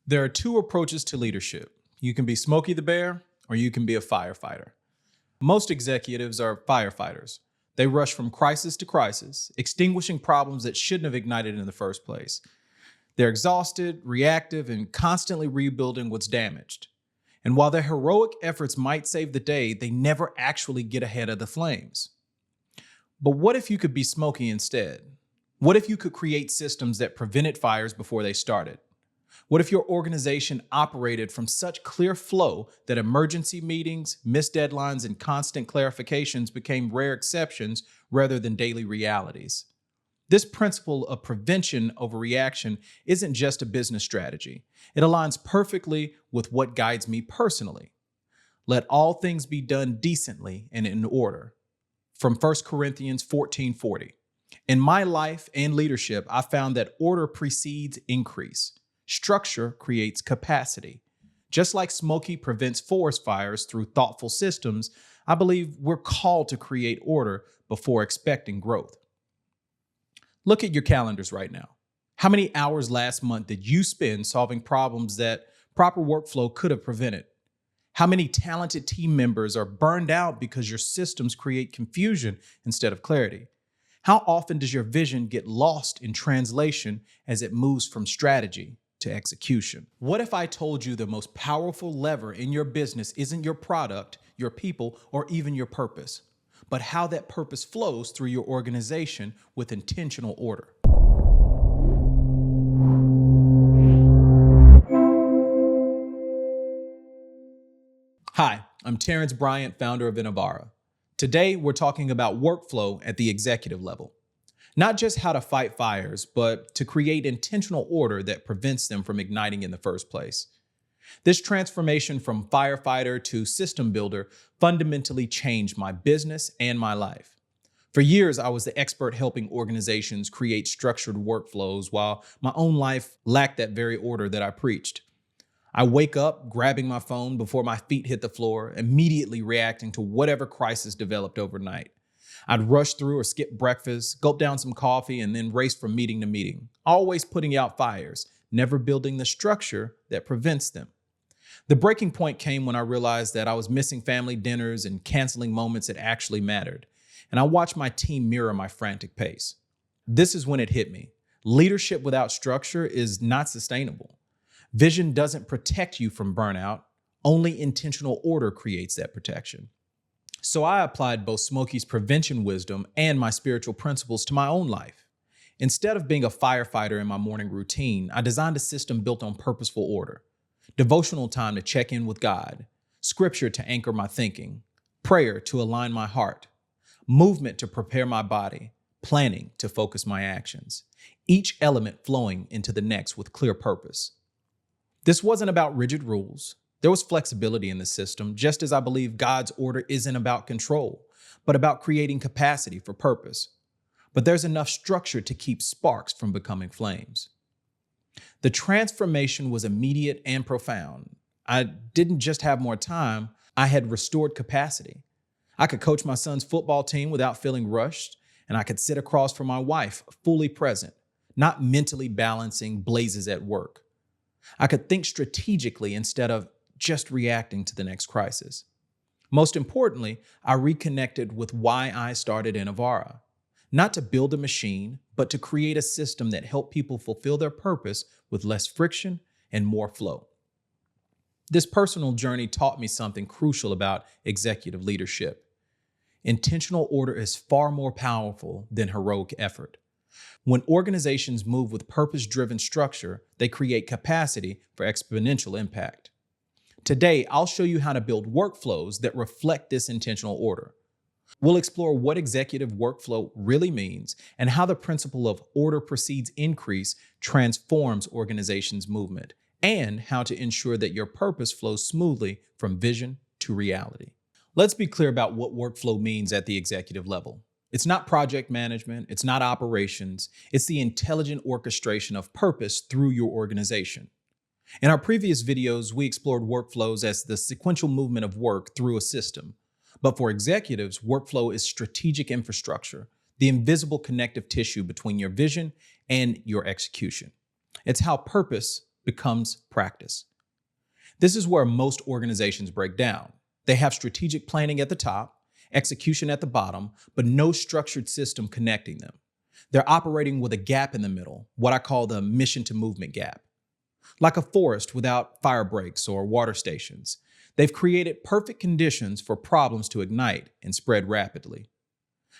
There are two approaches to leadership. You can be Smokey the Bear or you can be a firefighter. Most executives are firefighters. They rush from crisis to crisis, extinguishing problems that shouldn't have ignited in the first place. They're exhausted, reactive, and constantly rebuilding what's damaged. And while their heroic efforts might save the day, they never actually get ahead of the flames. But what if you could be Smokey instead? What if you could create systems that prevented fires before they started? What if your organization operated from such clear flow that emergency meetings, missed deadlines, and constant clarifications became rare exceptions rather than daily realities? This principle of prevention over reaction isn't just a business strategy. It aligns perfectly with what guides me personally. Let all things be done decently and in order. From 1 Corinthians 14:40. In my life and leadership, I found that order precedes increase. Structure creates capacity. Just like Smokey prevents forest fires through thoughtful systems, I believe we're called to create order before expecting growth. Look at your calendars right now. How many hours last month did you spend solving problems that proper workflow could have prevented? How many talented team members are burned out because your systems create confusion instead of clarity? How often does your vision get lost in translation as it moves from strategy to execution? What if I told you the most powerful lever in your business isn't your product, your people, or even your purpose, but how that purpose flows through your organization with intentional order? Hi, I'm Terrence Bryant, founder of Innovara. Today, we're talking about workflow at the executive level. Not just how to fight fires, but to create intentional order that prevents them from igniting in the first place. This transformation from firefighter to system builder fundamentally changed my business and my life. For years, I was the expert helping organizations create structured workflows while my own life lacked that very order that I preached. I wake up grabbing my phone before my feet hit the floor, immediately reacting to whatever crisis developed overnight. I'd rush through or skip breakfast, gulp down some coffee, and then race from meeting to meeting, always putting out fires, never building the structure that prevents them. The breaking point came when I realized that I was missing family dinners and canceling moments that actually mattered, and I watched my team mirror my frantic pace. This is when it hit me. Leadership without structure is not sustainable. Vision doesn't protect you from burnout. Only intentional order creates that protection. So I applied both Smokey's prevention wisdom and my spiritual principles to my own life. Instead of being a firefighter in my morning routine, I designed a system built on purposeful order. Devotional time to check in with God, scripture to anchor my thinking, prayer to align my heart, movement to prepare my body, planning to focus my actions, each element flowing into the next with clear purpose. This wasn't about rigid rules. There was flexibility in the system, just as I believe God's order isn't about control, but about creating capacity for purpose. But there's enough structure to keep sparks from becoming flames. The transformation was immediate and profound. I didn't just have more time, I had restored capacity. I could coach my son's football team without feeling rushed, and I could sit across from my wife, fully present, not mentally balancing blazes at work. I could think strategically instead of just reacting to the next crisis. Most importantly, I reconnected with why I started Innovara. Not to build a machine, but to create a system that helped people fulfill their purpose with less friction and more flow. This personal journey taught me something crucial about executive leadership. Intentional order is far more powerful than heroic effort. When organizations move with purpose-driven structure, they create capacity for exponential impact. Today, I'll show you how to build workflows that reflect this intentional order. We'll explore what executive workflow really means and how the principle of order precedes increase transforms organizations' movement, and how to ensure that your purpose flows smoothly from vision to reality. Let's be clear about what workflow means at the executive level. It's not project management, it's not operations, it's the intelligent orchestration of purpose through your organization. In our previous videos, we explored workflows as the sequential movement of work through a system. But for executives, workflow is strategic infrastructure, the invisible connective tissue between your vision and your execution. It's how purpose becomes practice. This is where most organizations break down. They have strategic planning at the top, execution at the bottom, but no structured system connecting them. They're operating with a gap in the middle, what I call the mission to movement gap. Like a forest without fire breaks or water stations, they've created perfect conditions for problems to ignite and spread rapidly.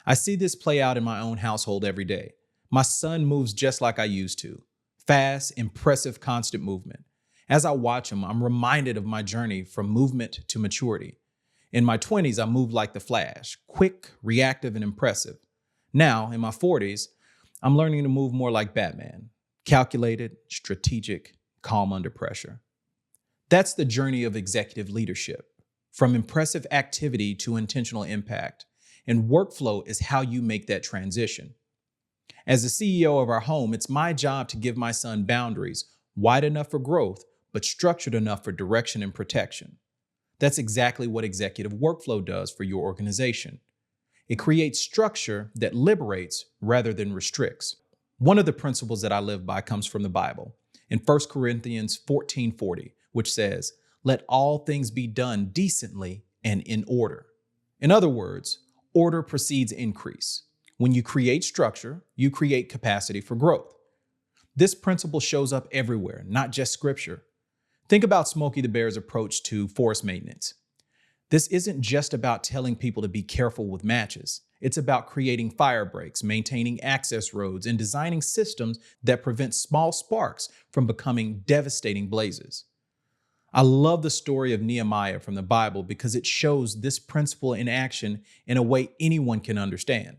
I see this play out in my own household every day. My son moves just like I used to. Fast, impressive, constant movement. As I watch him, I'm reminded of my journey from movement to maturity. In my 20s, I moved like the Flash, quick, reactive, and impressive. Now, in my 40s, I'm learning to move more like Batman, calculated, strategic, calm under pressure. That's the journey of executive leadership, from impressive activity to intentional impact. And workflow is how you make that transition. As the CEO of our home, it's my job to give my son boundaries wide enough for growth, but structured enough for direction and protection. That's exactly what executive workflow does for your organization. It creates structure that liberates rather than restricts. One of the principles that I live by comes from the Bible in 1 Corinthians 14:40, which says, "Let all things be done decently and in order." In other words, order precedes increase. When you create structure, you create capacity for growth. This principle shows up everywhere, not just scripture. Think about Smokey the Bear's approach to forest maintenance. This isn't just about telling people to be careful with matches. It's about creating fire breaks, maintaining access roads, and designing systems that prevent small sparks from becoming devastating blazes. I love the story of Nehemiah from the Bible because it shows this principle in action in a way anyone can understand.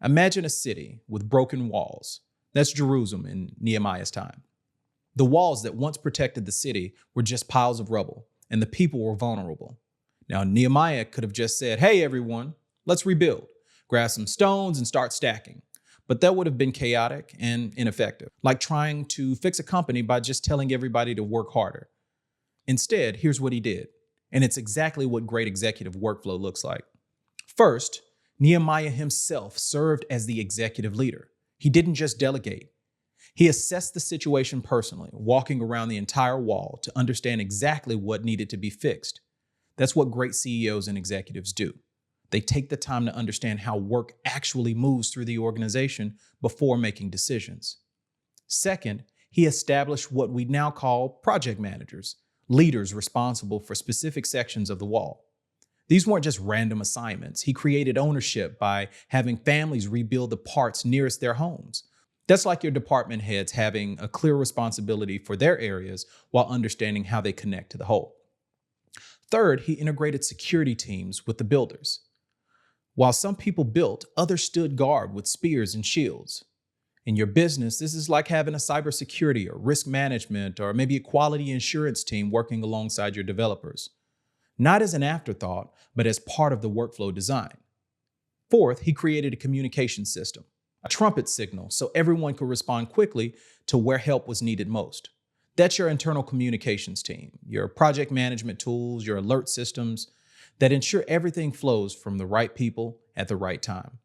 Imagine a city with broken walls. That's Jerusalem in Nehemiah's time. The walls that once protected the city were just piles of rubble, and the people were vulnerable. Now, Nehemiah could have just said, "Hey, everyone, let's rebuild. Grab some stones and start stacking." But that would have been chaotic and ineffective, like trying to fix a company by just telling everybody to work harder. Instead, here's what he did, and it's exactly what great executive workflow looks like. First, Nehemiah himself served as the executive leader. He didn't just delegate. He assessed the situation personally, walking around the entire wall to understand exactly what needed to be fixed. That's what great CEOs and executives do. They take the time to understand how work actually moves through the organization before making decisions. Second, he established what we now call project managers, leaders responsible for specific sections of the wall. These weren't just random assignments. He created ownership by having families rebuild the parts nearest their homes. That's like your department heads having a clear responsibility for their areas while understanding how they connect to the whole. Third, he integrated security teams with the builders. While some people built, others stood guard with spears and shields. In your business, this is like having a cybersecurity or risk management or maybe a quality insurance team working alongside your developers. Not as an afterthought, but as part of the workflow design. Fourth, he created a communication system, a trumpet signal, so everyone could respond quickly to where help was needed most. That's your internal communications team, your project management tools, your alert systems that ensure everything flows from the right people at the right time.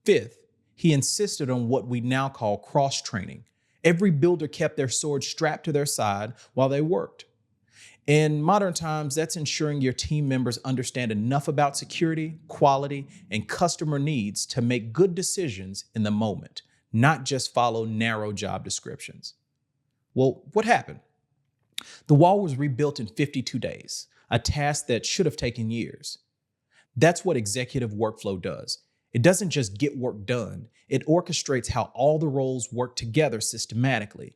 Fifth, he insisted on what we now call cross-training. Every builder kept their sword strapped to their side while they worked. In modern times, that's ensuring your team members understand enough about security, quality, and customer needs to make good decisions in the moment, not just follow narrow job descriptions. Well, what happened? The wall was rebuilt in 52 days, a task that should have taken years. That's what executive workflow does. It doesn't just get work done, it orchestrates how all the roles work together systematically.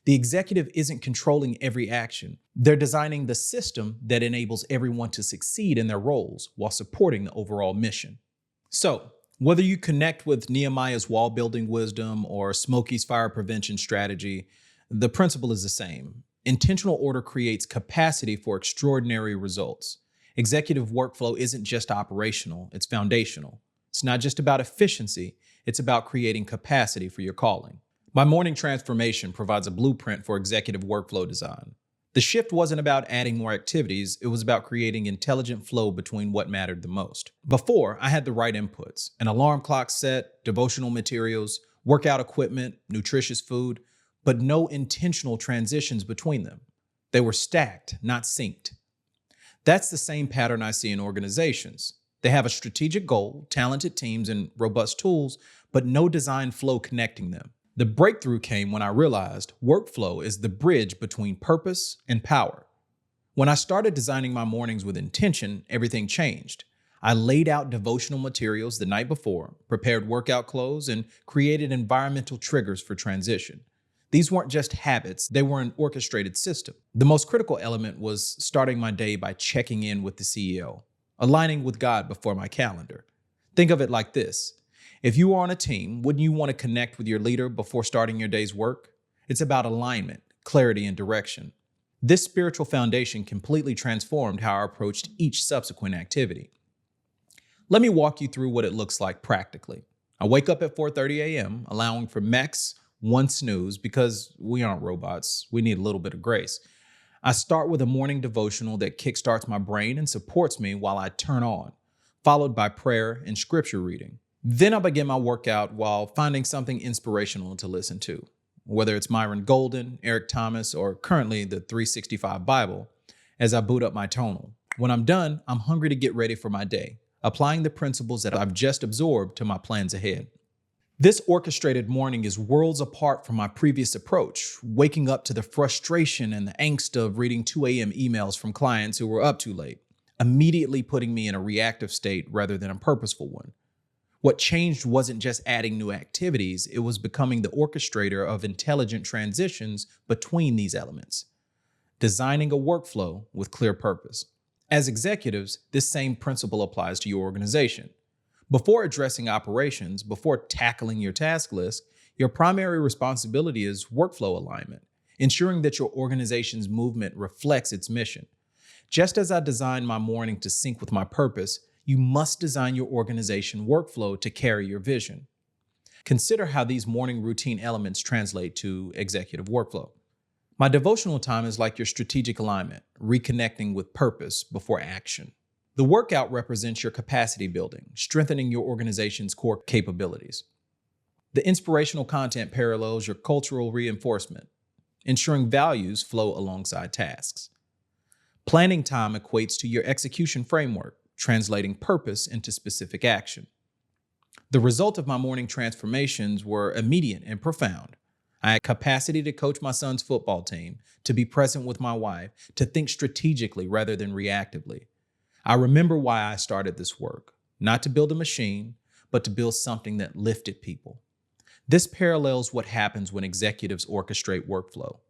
The executive isn't controlling every action. They're designing the system that enables everyone to succeed in their roles while supporting the overall mission. So, whether you connect with Nehemiah's wall building wisdom or Smokey's fire prevention strategy, the principle is the same. Intentional order creates capacity for extraordinary results. Executive workflow isn't just operational, it's foundational. It's not just about efficiency, it's about creating capacity for your calling. My morning transformation provides a blueprint for executive workflow design. The shift wasn't about adding more activities, it was about creating intelligent flow between what mattered the most. Before, I had the right inputs, an alarm clock set, devotional materials, workout equipment, nutritious food, but no intentional transitions between them. They were stacked, not synced. That's the same pattern I see in organizations. They have a strategic goal, talented teams, and robust tools, but no design flow connecting them. The breakthrough came when I realized workflow is the bridge between purpose and power. When I started designing my mornings with intention, everything changed. I laid out devotional materials the night before, prepared workout clothes, and created environmental triggers for transition. These weren't just habits, they were an orchestrated system. The most critical element was starting my day by checking in with the CEO, aligning with God before my calendar. Think of it like this. If you are on a team, wouldn't you want to connect with your leader before starting your day's work? It's about alignment, clarity, and direction. This spiritual foundation completely transformed how I approached each subsequent activity. Let me walk you through what it looks like practically. I wake up at 4:30 a.m., allowing for max one snooze because we aren't robots. We need a little bit of grace. I start with a morning devotional that kickstarts my brain and supports me while I turn on, followed by prayer and scripture reading. Then I begin my workout while finding something inspirational to listen to, whether it's Myron Golden, Eric Thomas, or currently the 365 Bible, as I boot up my tonal. When I'm done, I'm hungry to get ready for my day, applying the principles that I've just absorbed to my plans ahead. This orchestrated morning is worlds apart from my previous approach, waking up to the frustration and the angst of reading 2 a.m. emails from clients who were up too late, immediately putting me in a reactive state rather than a purposeful one. What changed wasn't just adding new activities, it was becoming the orchestrator of intelligent transitions between these elements, designing a workflow with clear purpose. As executives, this same principle applies to your organization. Before addressing operations, before tackling your task list, your primary responsibility is workflow alignment, ensuring that your organization's movement reflects its mission. Just as I designed my morning to sync with my purpose, you must design your organization workflow to carry your vision. Consider how these morning routine elements translate to executive workflow. My devotional time is like your strategic alignment, reconnecting with purpose before action. The workout represents your capacity building, strengthening your organization's core capabilities. The inspirational content parallels your cultural reinforcement, ensuring values flow alongside tasks. Planning time equates to your execution framework, translating purpose into specific action. The result of my morning transformations were immediate and profound. I had capacity to coach my son's football team, to be present with my wife, to think strategically rather than reactively. I remember why I started this work, not to build a machine, but to build something that lifted people. This parallels what happens when executives orchestrate workflow.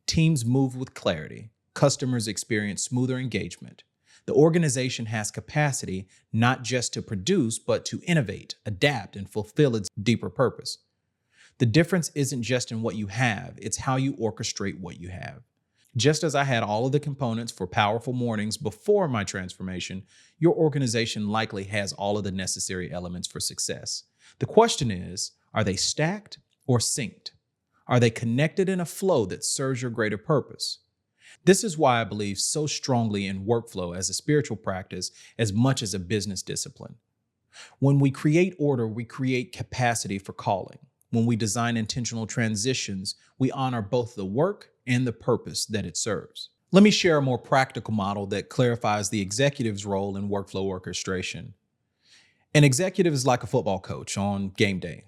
Teams move with clarity. Customers experience smoother engagement. The organization has capacity not just to produce, but to innovate, adapt, and fulfill its deeper purpose. The difference isn't just in what you have, it's how you orchestrate what you have. Just as I had all of the components for powerful mornings before my transformation, your organization likely has all of the necessary elements for success. The question is, are they stacked or synced? Are they connected in a flow that serves your greater purpose? This is why I believe so strongly in workflow as a spiritual practice as much as a business discipline. When we create order, we create capacity for calling. When we design intentional transitions, we honor both the work and the purpose that it serves. Let me share a more practical model that clarifies the executive's role in workflow orchestration. An executive is like a football coach on game day.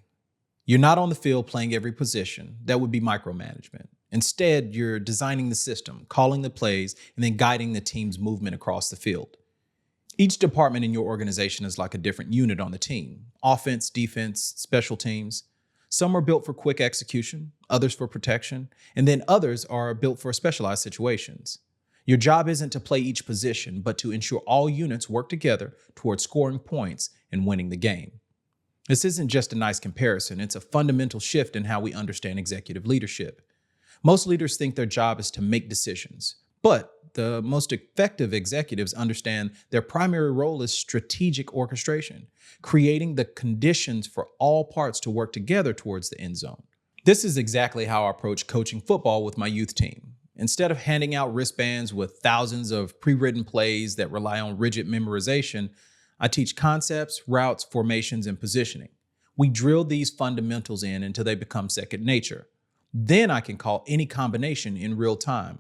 You're not on the field playing every position. That would be micromanagement. Instead, you're designing the system, calling the plays, and then guiding the team's movement across the field. Each department in your organization is like a different unit on the team: offense, defense, special teams. Some are built for quick execution, others for protection, and then others are built for specialized situations. Your job isn't to play each position, but to ensure all units work together towards scoring points and winning the game. This isn't just a nice comparison, it's a fundamental shift in how we understand executive leadership. Most leaders think their job is to make decisions, but the most effective executives understand their primary role is strategic orchestration, creating the conditions for all parts to work together towards the end zone. This is exactly how I approach coaching football with my youth team. Instead of handing out wristbands with thousands of pre-written plays that rely on rigid memorization, I teach concepts, routes, formations, and positioning. We drill these fundamentals in until they become second nature. Then I can call any combination in real time.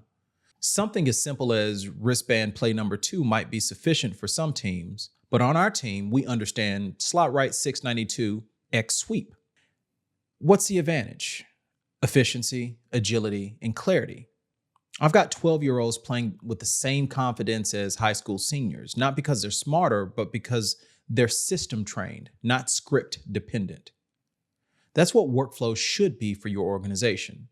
Something as simple as wristband play number 2 might be sufficient for some teams, but on our team, we understand slot right 692 X sweep. What's the advantage? Efficiency, agility, and clarity. I've got 12-year-olds playing with the same confidence as high school seniors, not because they're smarter, but because they're system trained, not script dependent. That's what workflow should be for your organization.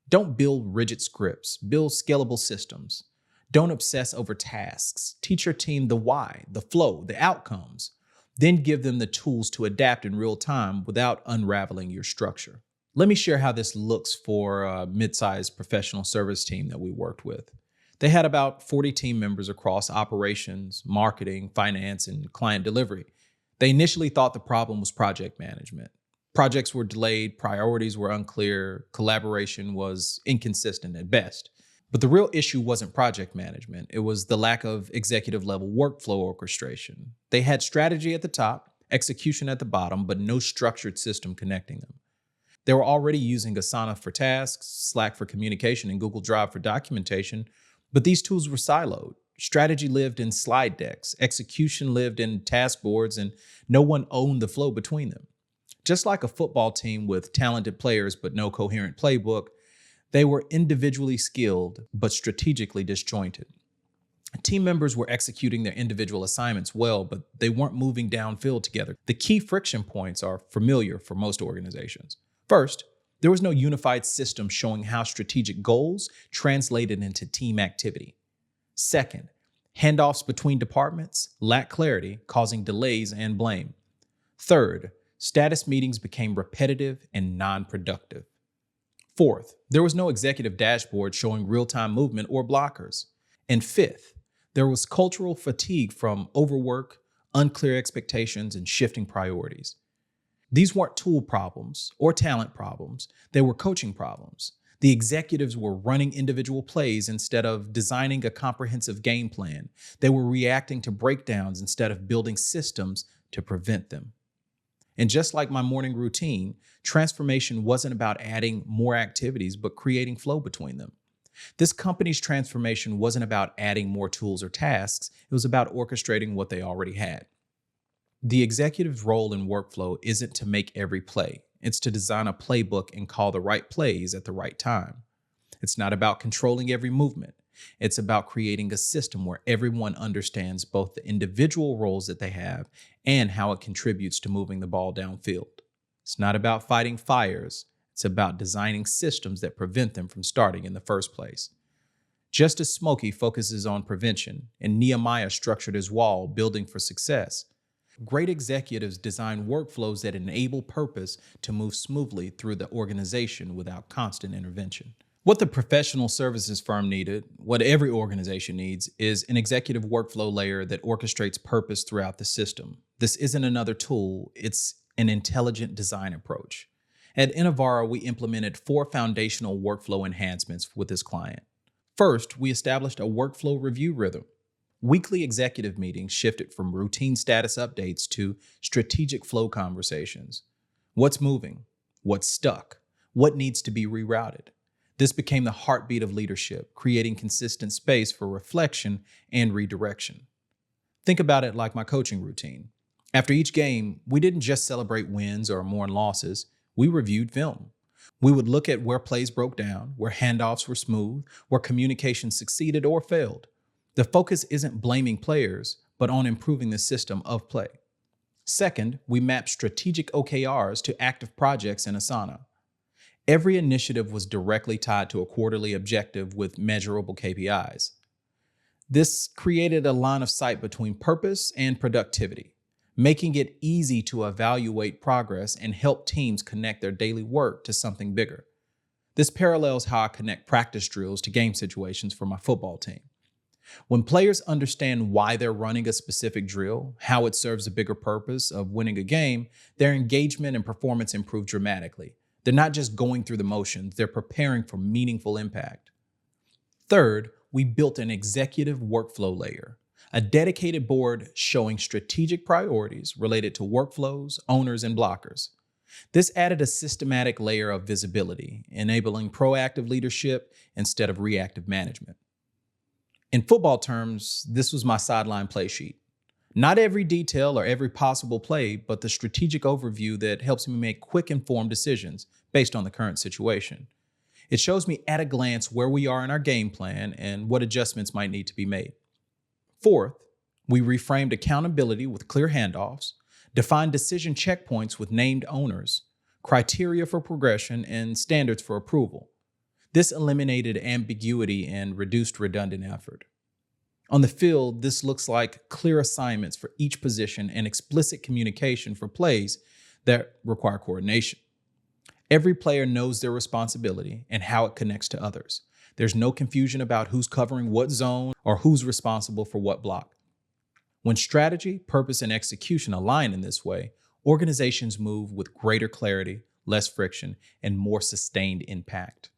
Don't build rigid scripts, build scalable systems. Don't obsess over tasks. Teach your team the why, the flow, the outcomes. Then give them the tools to adapt in real time without unraveling your structure. Let me share how this looks for a mid-sized professional service team that we worked with. They had about 40 team members across operations, marketing, finance, and client delivery. They initially thought the problem was project management. Projects were delayed, priorities were unclear, collaboration was inconsistent at best. But the real issue wasn't project management. It was the lack of executive level workflow orchestration. They had strategy at the top, execution at the bottom, but no structured system connecting them. They were already using Asana for tasks, Slack for communication, and Google Drive for documentation, but these tools were siloed. Strategy lived in slide decks, execution lived in task boards, and no one owned the flow between them. Just like a football team with talented players but no coherent playbook, they were individually skilled but strategically disjointed. Team members were executing their individual assignments well, but they weren't moving downfield together. The key friction points are familiar for most organizations. First, there was no unified system showing how strategic goals translated into team activity. Second, handoffs between departments lacked clarity, causing delays and blame. Third, status meetings became repetitive and non-productive. Fourth, there was no executive dashboard showing real-time movement or blockers. And fifth, there was cultural fatigue from overwork, unclear expectations, and shifting priorities. These weren't tool problems or talent problems. They were coaching problems. The executives were running individual plays instead of designing a comprehensive game plan. They were reacting to breakdowns instead of building systems to prevent them. And just like my morning routine, transformation wasn't about adding more activities, but creating flow between them. This company's transformation wasn't about adding more tools or tasks. It was about orchestrating what they already had. The executive's role in workflow isn't to make every play. It's to design a playbook and call the right plays at the right time. It's not about controlling every movement. It's about creating a system where everyone understands both the individual roles that they have and how it contributes to moving the ball downfield. It's not about fighting fires. It's about designing systems that prevent them from starting in the first place. Just as Smokey focuses on prevention and Nehemiah structured his wall building for success, great executives design workflows that enable purpose to move smoothly through the organization without constant intervention. What the professional services firm needed, what every organization needs, is an executive workflow layer that orchestrates purpose throughout the system. This isn't another tool, it's an intelligent design approach. At Innovara, we implemented 4 foundational workflow enhancements with this client. First, we established a workflow review rhythm. Weekly executive meetings shifted from routine status updates to strategic flow conversations. What's moving? What's stuck? What needs to be rerouted? This became the heartbeat of leadership, creating consistent space for reflection and redirection. Think about it like my coaching routine. After each game, we didn't just celebrate wins or mourn losses, we reviewed film. We would look at where plays broke down, where handoffs were smooth, where communication succeeded or failed. The focus isn't blaming players, but on improving the system of play. Second, we mapped strategic OKRs to active projects in Asana. Every initiative was directly tied to a quarterly objective with measurable KPIs. This created a line of sight between purpose and productivity, making it easy to evaluate progress and help teams connect their daily work to something bigger. This parallels how I connect practice drills to game situations for my football team. When players understand why they're running a specific drill, how it serves a bigger purpose of winning a game, their engagement and performance improve dramatically. They're not just going through the motions, they're preparing for meaningful impact. Third, we built an executive workflow layer, a dedicated board showing strategic priorities related to workflows, owners, and blockers. This added a systematic layer of visibility, enabling proactive leadership instead of reactive management. In football terms, this was my sideline play sheet. Not every detail or every possible play, but the strategic overview that helps me make quick, informed decisions based on the current situation. It shows me at a glance where we are in our game plan and what adjustments might need to be made. Fourth, we reframed accountability with clear handoffs, defined decision checkpoints with named owners, criteria for progression, and standards for approval. This eliminated ambiguity and reduced redundant effort. On the field, this looks like clear assignments for each position and explicit communication for plays that require coordination. Every player knows their responsibility and how it connects to others. There's no confusion about who's covering what zone or who's responsible for what block. When strategy, purpose, and execution align in this way, organizations move with greater clarity, less friction, and more sustained impact.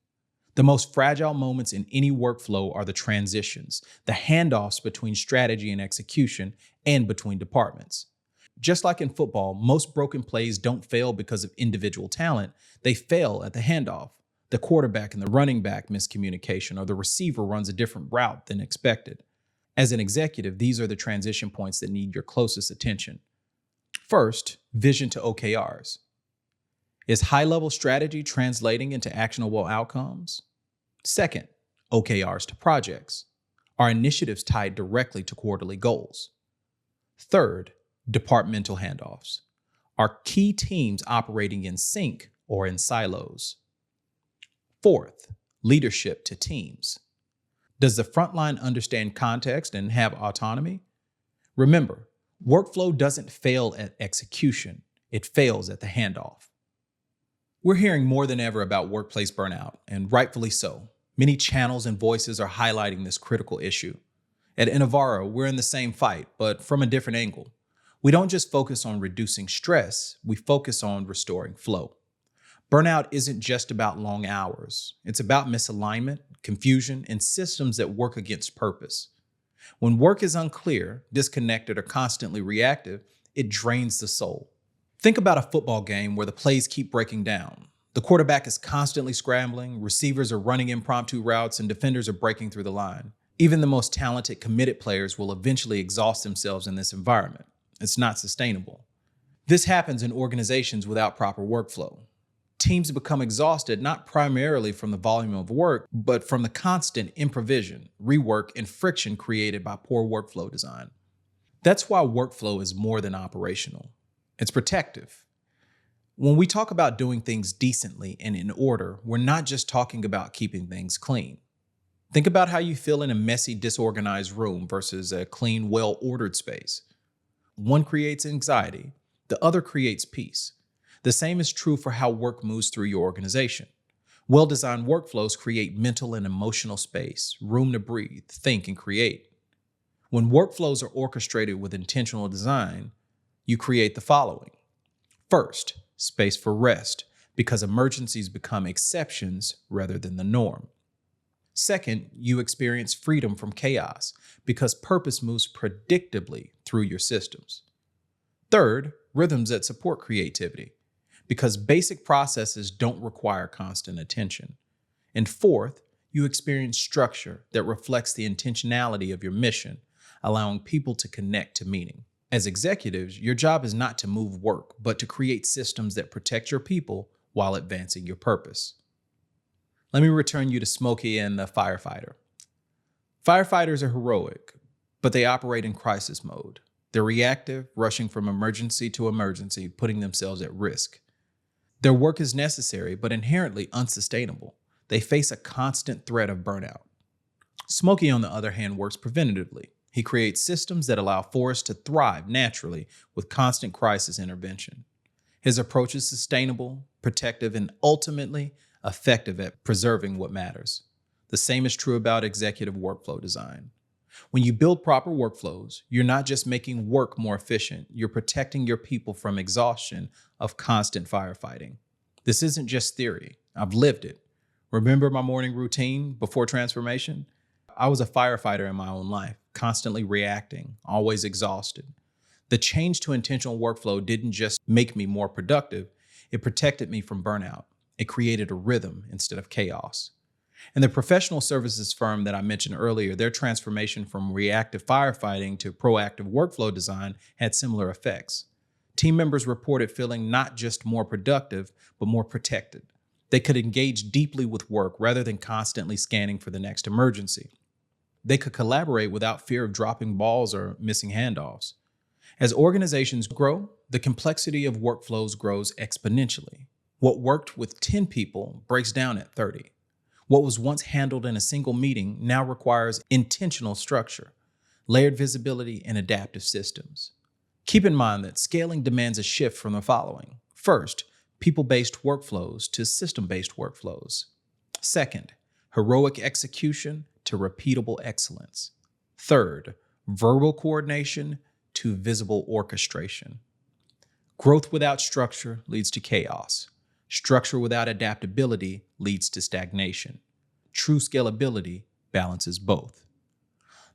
The most fragile moments in any workflow are the transitions, the handoffs between strategy and execution, and between departments. Just like in football, most broken plays don't fail because of individual talent. They fail at the handoff. The quarterback and the running back miscommunication, or the receiver runs a different route than expected. As an executive, these are the transition points that need your closest attention. First, vision to OKRs. Is high-level strategy translating into actionable outcomes? Second, OKRs to projects. Are initiatives tied directly to quarterly goals? Third, departmental handoffs. Are key teams operating in sync or in silos? Fourth, leadership to teams. Does the frontline understand context and have autonomy? Remember, workflow doesn't fail at execution. It fails at the handoff. We're hearing more than ever about workplace burnout, and rightfully so. Many channels and voices are highlighting this critical issue. At Innovara, we're in the same fight, but from a different angle. We don't just focus on reducing stress, we focus on restoring flow. Burnout isn't just about long hours. It's about misalignment, confusion, and systems that work against purpose. When work is unclear, disconnected, or constantly reactive, it drains the soul. Think about a football game where the plays keep breaking down. The quarterback is constantly scrambling, receivers are running impromptu routes, and defenders are breaking through the line. Even the most talented, committed players will eventually exhaust themselves in this environment. It's not sustainable. This happens in organizations without proper workflow. Teams become exhausted not primarily from the volume of work, but from the constant improvisation, rework, and friction created by poor workflow design. That's why workflow is more than operational. It's protective. When we talk about doing things decently and in order, we're not just talking about keeping things clean. Think about how you feel in a messy, disorganized room versus a clean, well-ordered space. One creates anxiety, the other creates peace. The same is true for how work moves through your organization. Well-designed workflows create mental and emotional space, room to breathe, think, and create. When workflows are orchestrated with intentional design, you create the following. First, space for rest, because emergencies become exceptions rather than the norm. Second, you experience freedom from chaos, because purpose moves predictably through your systems. Third, rhythms that support creativity, because basic processes don't require constant attention. And fourth, you experience structure that reflects the intentionality of your mission, allowing people to connect to meaning. As executives, your job is not to move work, but to create systems that protect your people while advancing your purpose. Let me return you to Smokey and the firefighter. Firefighters are heroic, but they operate in crisis mode. They're reactive, rushing from emergency to emergency, putting themselves at risk. Their work is necessary, but inherently unsustainable. They face a constant threat of burnout. Smokey, on the other hand, works preventatively. He creates systems that allow forests to thrive naturally with constant crisis intervention. His approach is sustainable, protective, and ultimately effective at preserving what matters. The same is true about executive workflow design. When you build proper workflows, you're not just making work more efficient, you're protecting your people from exhaustion of constant firefighting. This isn't just theory. I've lived it. Remember my morning routine before transformation? I was a firefighter in my own life, constantly reacting, always exhausted. The change to intentional workflow didn't just make me more productive, It protected me from burnout. It created a rhythm instead of chaos. And the professional services firm that I mentioned earlier, their transformation from reactive firefighting to proactive workflow design had similar effects. Team members reported feeling not just more productive, but more protected. They could engage deeply with work rather than constantly scanning for the next emergency. They could collaborate without fear of dropping balls or missing handoffs. As organizations grow, the complexity of workflows grows exponentially. What worked with 10 people breaks down at 30. What was once handled in a single meeting now requires intentional structure, layered visibility, and adaptive systems. Keep in mind that scaling demands a shift from the following. First, people-based workflows to system-based workflows. Second, heroic execution to repeatable excellence. Third, verbal coordination to visible orchestration. Growth without structure leads to chaos. Structure without adaptability leads to stagnation. True scalability balances both.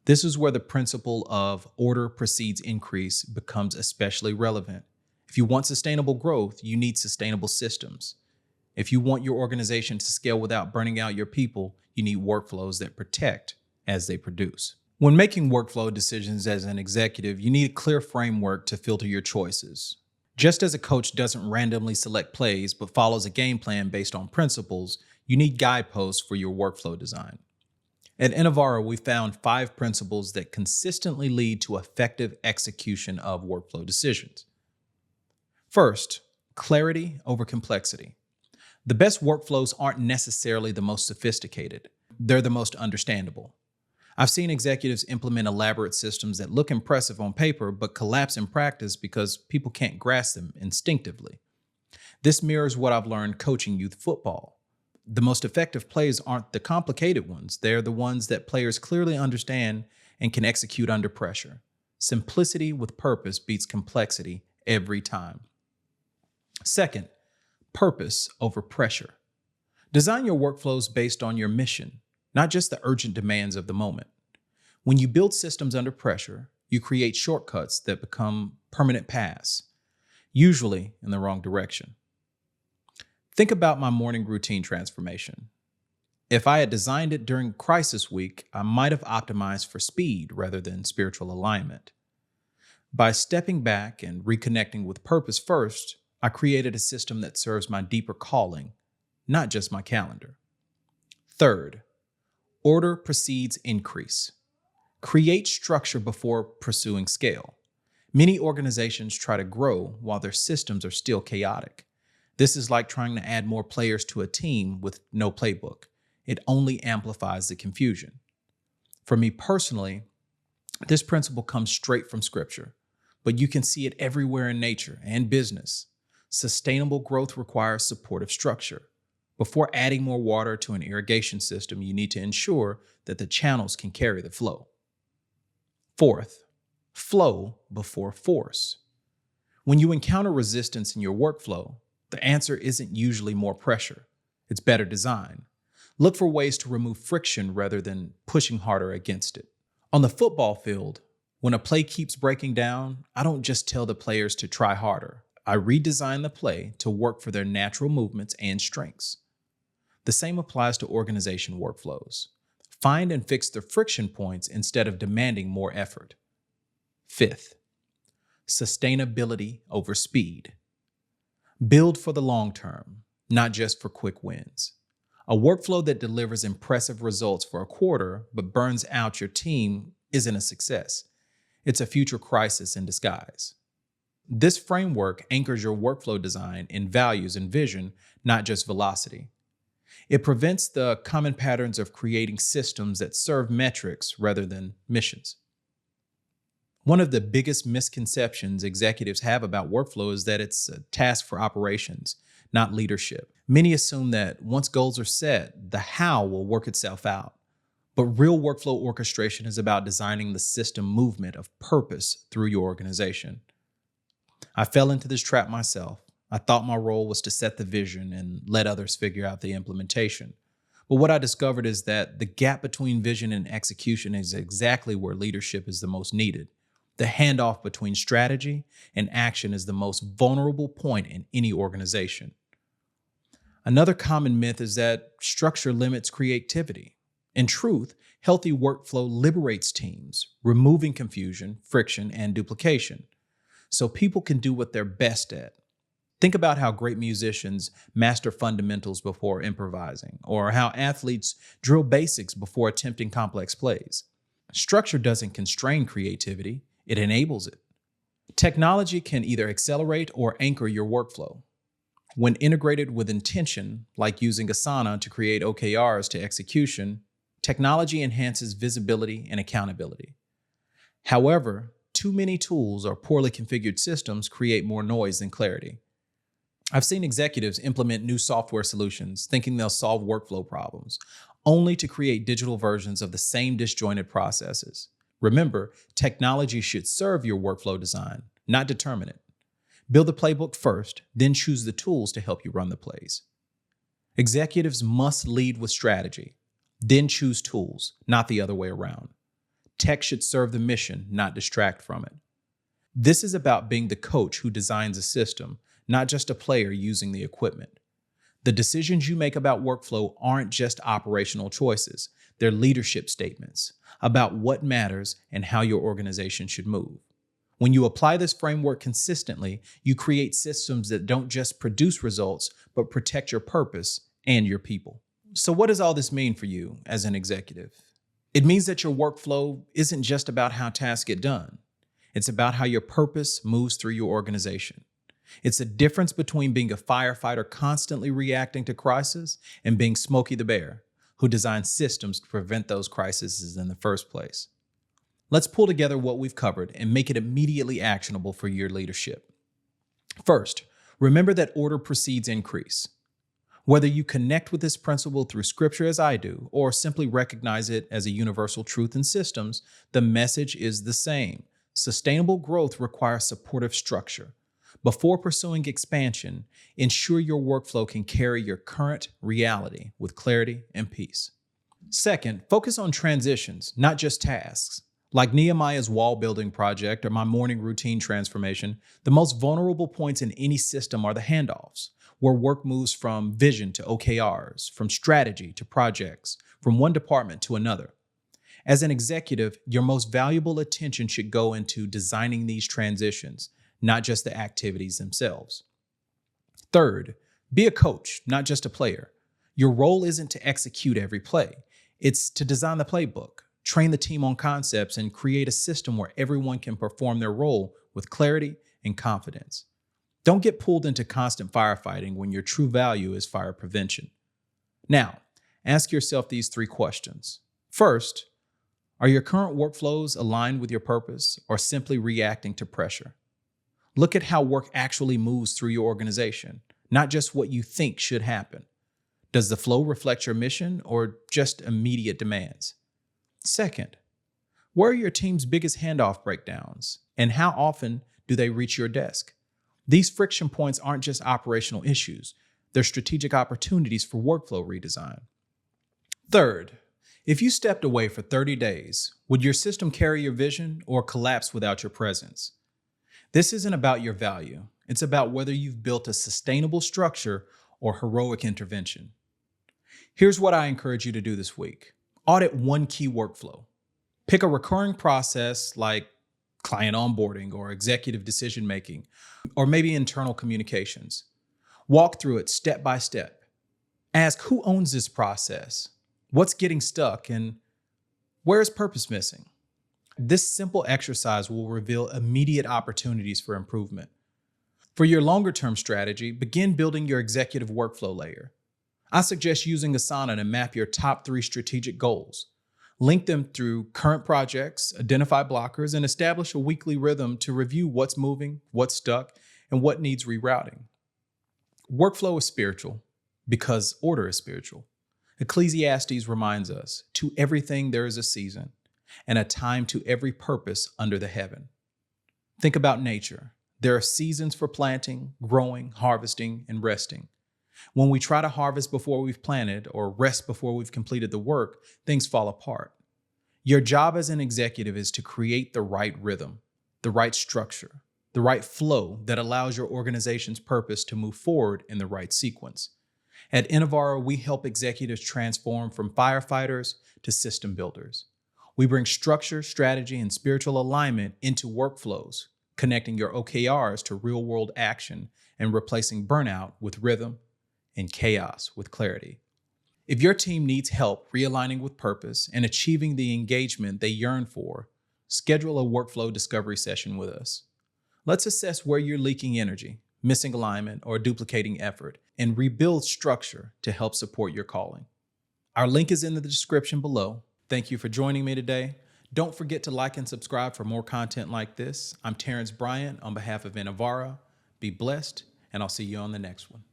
This is where the principle of order precedes increase becomes especially relevant. If you want sustainable growth, you need sustainable systems. If you want your organization to scale without burning out your people, you need workflows that protect as they produce. When making workflow decisions as an executive, you need a clear framework to filter your choices. Just as a coach doesn't randomly select plays but follows a game plan based on principles, you need guideposts for your workflow design. At Innovara, we found 5 principles that consistently lead to effective execution of workflow decisions. First, clarity over complexity. The best workflows aren't necessarily the most sophisticated. They're the most understandable. I've seen executives implement elaborate systems that look impressive on paper but collapse in practice because people can't grasp them instinctively. This mirrors what I've learned coaching youth football. The most effective plays aren't the complicated ones. They're the ones that players clearly understand and can execute under pressure. Simplicity with purpose beats complexity every time. Second, purpose over pressure. Design your workflows based on your mission, not just the urgent demands of the moment. When you build systems under pressure, you create shortcuts that become permanent paths, usually in the wrong direction. Think about my morning routine transformation. If I had designed it during crisis week, I might have optimized for speed rather than spiritual alignment. By stepping back and reconnecting with purpose first, I created a system that serves my deeper calling, not just my calendar. Third, order precedes increase. Create structure before pursuing scale. Many organizations try to grow while their systems are still chaotic. This is like trying to add more players to a team with no playbook. It only amplifies the confusion. For me personally, this principle comes straight from scripture, but you can see it everywhere in nature and business. Sustainable growth requires supportive structure. Before adding more water to an irrigation system, you need to ensure that the channels can carry the flow. Fourth, flow before force. When you encounter resistance in your workflow, the answer isn't usually more pressure. It's better design. Look for ways to remove friction rather than pushing harder against it. On the football field, when a play keeps breaking down, I don't just tell the players to try harder. I redesign the play to work for their natural movements and strengths. The same applies to organization workflows. Find and fix the friction points instead of demanding more effort. Fifth, sustainability over speed. Build for the long term, not just for quick wins. A workflow that delivers impressive results for a quarter but burns out your team isn't a success. It's a future crisis in disguise. This framework anchors your workflow design in values and vision, not just velocity. It prevents the common patterns of creating systems that serve metrics rather than missions. One of the biggest misconceptions executives have about workflow is that it's a task for operations, not leadership. Many assume that once goals are set, the how will work itself out. But real workflow orchestration is about designing the system movement of purpose through your organization. I fell into this trap myself. I thought my role was to set the vision and let others figure out the implementation. But what I discovered is that the gap between vision and execution is exactly where leadership is the most needed. The handoff between strategy and action is the most vulnerable point in any organization. Another common myth is that structure limits creativity. In truth, healthy workflow liberates teams, removing confusion, friction, and duplication, so people can do what they're best at. Think about how great musicians master fundamentals before improvising, or how athletes drill basics before attempting complex plays. Structure doesn't constrain creativity, it enables it. Technology can either accelerate or anchor your workflow. When integrated with intention, like using Asana to create OKRs to execution, technology enhances visibility and accountability. However, too many tools or poorly configured systems create more noise than clarity. I've seen executives implement new software solutions thinking they'll solve workflow problems, only to create digital versions of the same disjointed processes. Remember, technology should serve your workflow design, not determine it. Build the playbook first, then choose the tools to help you run the plays. Executives must lead with strategy, then choose tools, not the other way around. Tech should serve the mission, not distract from it. This is about being the coach who designs a system, not just a player using the equipment. The decisions you make about workflow aren't just operational choices, they're leadership statements about what matters and how your organization should move. When you apply this framework consistently, you create systems that don't just produce results, but protect your purpose and your people. So what does all this mean for you as an executive? It means that your workflow isn't just about how tasks get done. It's about how your purpose moves through your organization. It's the difference between being a firefighter constantly reacting to crises and being Smokey the Bear, who designs systems to prevent those crises in the first place. Let's pull together what we've covered and make it immediately actionable for your leadership. First, remember that order precedes increase. Whether you connect with this principle through scripture as I do, or simply recognize it as a universal truth in systems, the message is the same. Sustainable growth requires supportive structure. Before pursuing expansion, ensure your workflow can carry your current reality with clarity and peace. Second, focus on transitions, not just tasks. Like Nehemiah's wall building project or my morning routine transformation, the most vulnerable points in any system are the handoffs, where work moves from vision to OKRs, from strategy to projects, from one department to another. As an executive, your most valuable attention should go into designing these transitions, not just the activities themselves. Third, be a coach, not just a player. Your role isn't to execute every play. It's to design the playbook, train the team on concepts, and create a system where everyone can perform their role with clarity and confidence. Don't get pulled into constant firefighting when your true value is fire prevention. Now, ask yourself these 3 questions. First, are your current workflows aligned with your purpose or simply reacting to pressure? Look at how work actually moves through your organization, not just what you think should happen. Does the flow reflect your mission or just immediate demands? Second, where are your team's biggest handoff breakdowns, and how often do they reach your desk? These friction points aren't just operational issues, they're strategic opportunities for workflow redesign. Third, if you stepped away for 30 days, would your system carry your vision or collapse without your presence? This isn't about your value. It's about whether you've built a sustainable structure or heroic intervention. Here's what I encourage you to do this week. Audit one key workflow. Pick a recurring process like client onboarding or executive decision-making, or maybe internal communications. Walk through it step by step. Ask who owns this process, what's getting stuck, and where is purpose missing? This simple exercise will reveal immediate opportunities for improvement. For your longer-term strategy, begin building your executive workflow layer. I suggest using Asana to map your top 3 strategic goals. Link them through current projects, identify blockers, and establish a weekly rhythm to review what's moving, what's stuck, and what needs rerouting. Workflow is spiritual because order is spiritual. Ecclesiastes reminds us, to everything there is a season, and a time to every purpose under the heaven. Think about nature. There are seasons for planting, growing, harvesting, and resting. When we try to harvest before we've planted or rest before we've completed the work, things fall apart. Your job as an executive is to create the right rhythm. the right structure, the right flow that allows your organization's purpose to move forward in the right sequence. At Innovara, we help executives transform from firefighters to system builders. We bring structure, strategy, and spiritual alignment into workflows, connecting your OKRs to real-world action and replacing burnout with rhythm and chaos with clarity. If your team needs help realigning with purpose and achieving the engagement they yearn for, schedule a workflow discovery session with us. Let's assess where you're leaking energy, missing alignment, or duplicating effort, and rebuild structure to help support your calling. Our link is in the description below. Thank you for joining me today. Don't forget to like and subscribe for more content like this. I'm Terrence Bryant on behalf of Innovara. Be blessed, and I'll see you on the next one.